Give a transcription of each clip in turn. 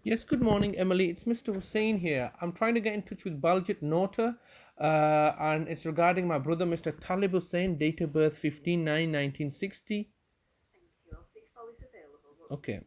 Yes, good morning, Emily. It's Mr. Hussein here. I'm trying to get in touch with Baljit Nota, and it's regarding my brother, Mr. Talib Hussein, date of birth 15/9/1960. Okay.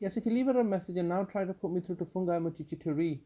Yes, if you leave her a message and now try to put me through to Fungai Muchichituri.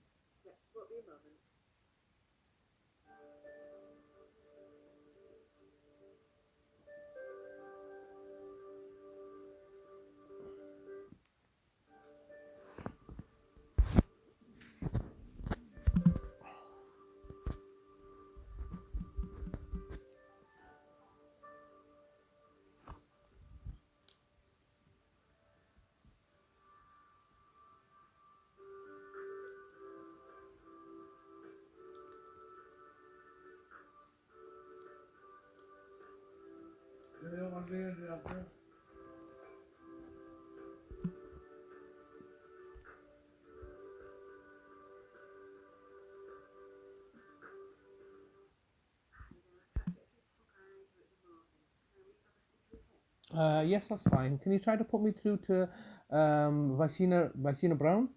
Yes, that's fine. Can you try to put me through to Vicina Brown?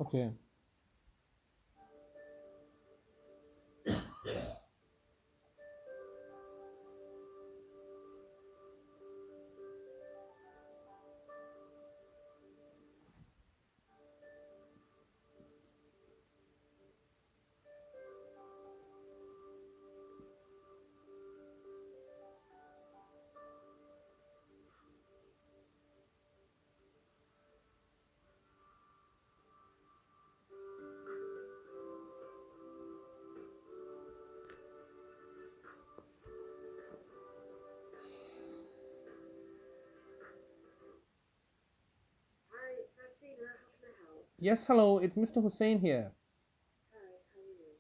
Okay. Yes, hello. It's Mr. Hussein here.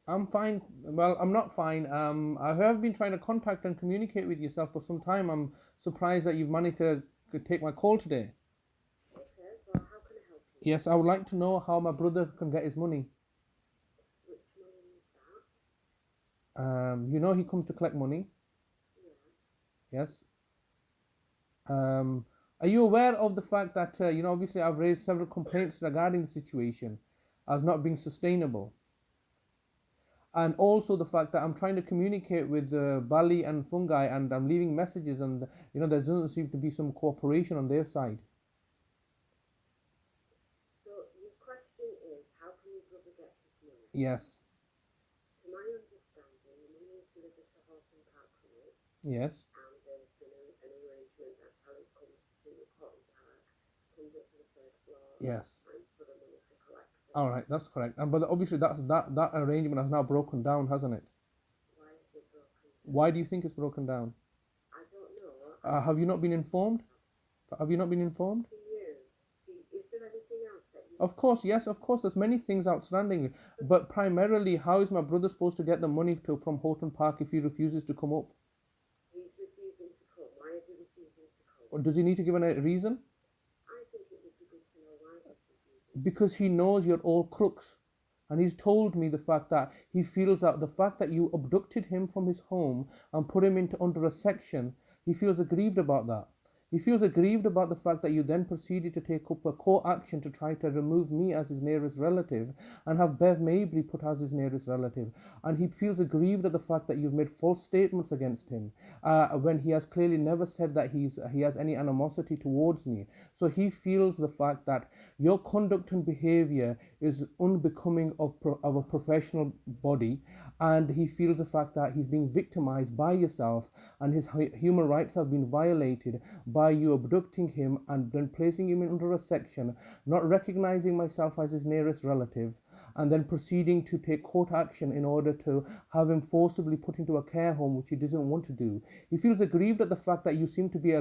I'm fine. Well, I'm not fine. I have been trying to contact and communicate with yourself for some time. I'm surprised that you've managed to take my call today. Yes, I would like to know how my brother can get his money. He comes to collect money. Yes. Um, are you aware of the fact that obviously I've raised several complaints regarding the situation as not being sustainable, and also the fact that I'm trying to communicate with Bali and Fungi, and I'm leaving messages, and there doesn't seem to be some cooperation on their side. Yes. Yes. Yes. All right, that's correct. And but obviously that arrangement has now broken down, hasn't it? Why do you think it's broken down? Have you not been informed? Have you not been informed? Of course, yes, of course. There's many things outstanding, but primarily, how is my brother supposed to get the money from Horton Park if he refuses to come up? Or does he need to give a reason? Because he knows you're all crooks. And he's told me the fact that he feels that the fact that you abducted him from his home and put him into under a section, he feels aggrieved about that. He feels aggrieved about the fact that you then proceeded to take up a court action to try to remove me as his nearest relative and have Bev Mabry put as his nearest relative. And he feels aggrieved at the fact that you've made false statements against him when he has clearly never said that he has any animosity towards me. So he feels the fact that your conduct and behavior is unbecoming of a professional body, and he feels the fact that he's being victimized by yourself and his human rights have been violated by you abducting him and then placing him under a section, not recognizing myself as his nearest relative, and then proceeding to take court action in order to have him forcibly put into a care home, which he doesn't want to do. He feels aggrieved at the fact that you seem to be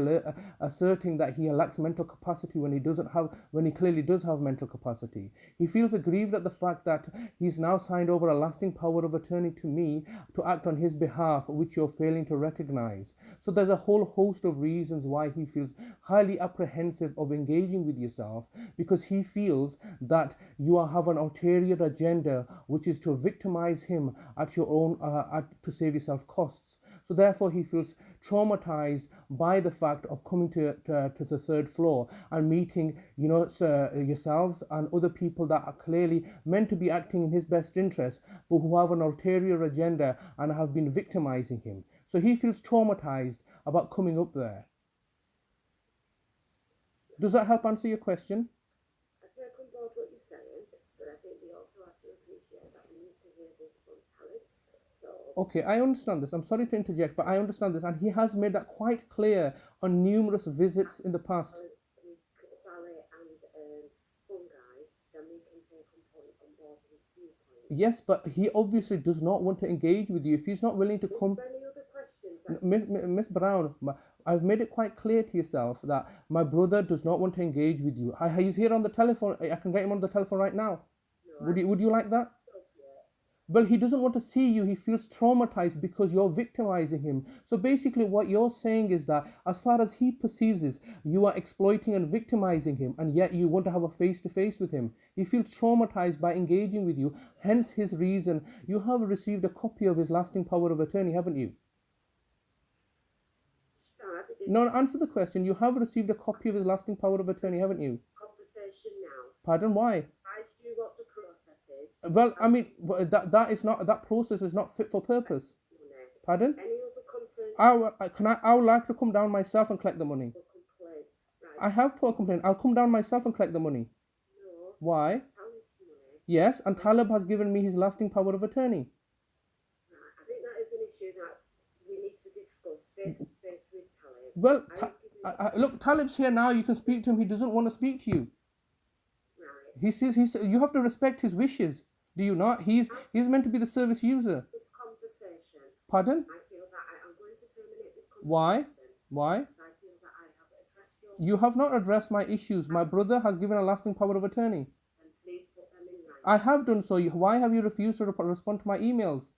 asserting that he lacks mental capacity when he clearly does have mental capacity. He feels aggrieved at the fact that he's now signed over a lasting power of attorney to me to act on his behalf, which you're failing to recognize. So there's a whole host of reasons why he feels highly apprehensive of engaging with yourself, because he feels that you have an ulterior agenda, which is to victimize him at your own to save yourself costs. So therefore he feels traumatized by the fact of coming to the third floor and meeting yourselves and other people that are clearly meant to be acting in his best interest, but who have an ulterior agenda and have been victimizing him. So he feels traumatized about coming up there. Does that help answer your question? I take on board what you're saying, but I think we also have to appreciate that we need to hear this from Talib. Okay, I understand this. I'm sorry to interject, but I understand this, and he has made that quite clear on numerous visits in the past. Sally and Fungi, then we can take on board his viewpoint. Yes, but he obviously does not want to engage with you. If he's not willing to come... Any other questions? Miss Brown, I've made it quite clear to yourself that my brother does not want to engage with you. He's here on the telephone. I can get him on the telephone right now. No, Would you like that? Well, he doesn't want to see you. He feels traumatized because you're victimizing him. So basically what you're saying is that as far as he perceives it, you are exploiting and victimizing him, and yet you want to have a face-to-face with him. He feels traumatized by engaging with you, hence his reason. You have received a copy of his lasting power of attorney, haven't you? No, answer the question. You have received a copy of his lasting power of attorney, haven't you? Conversation now. Pardon, why? I do what the process is. Well, I mean, that process is not fit for purpose. Pardon? Any other complaints? I would like to come down myself and collect the money. Right. I have put a complaint. I'll come down myself and collect the money. No. Why? Money. Yes, and Talib has given me his lasting power of attorney. Right. I think that is an issue that we need to discuss face-to-face with Talib. Well, look, Talib's here now. You can speak to him. He doesn't want to speak to you. Right. He says you have to respect his wishes. Do you not? He's meant to be the service user. This conversation. Pardon? I feel that I'm going to terminate this conversation. Why? I feel that I have addressed your... You have not addressed my issues. My brother has given a lasting power of attorney. And please put them in writing. I have done so. Why have you refused to respond to my emails?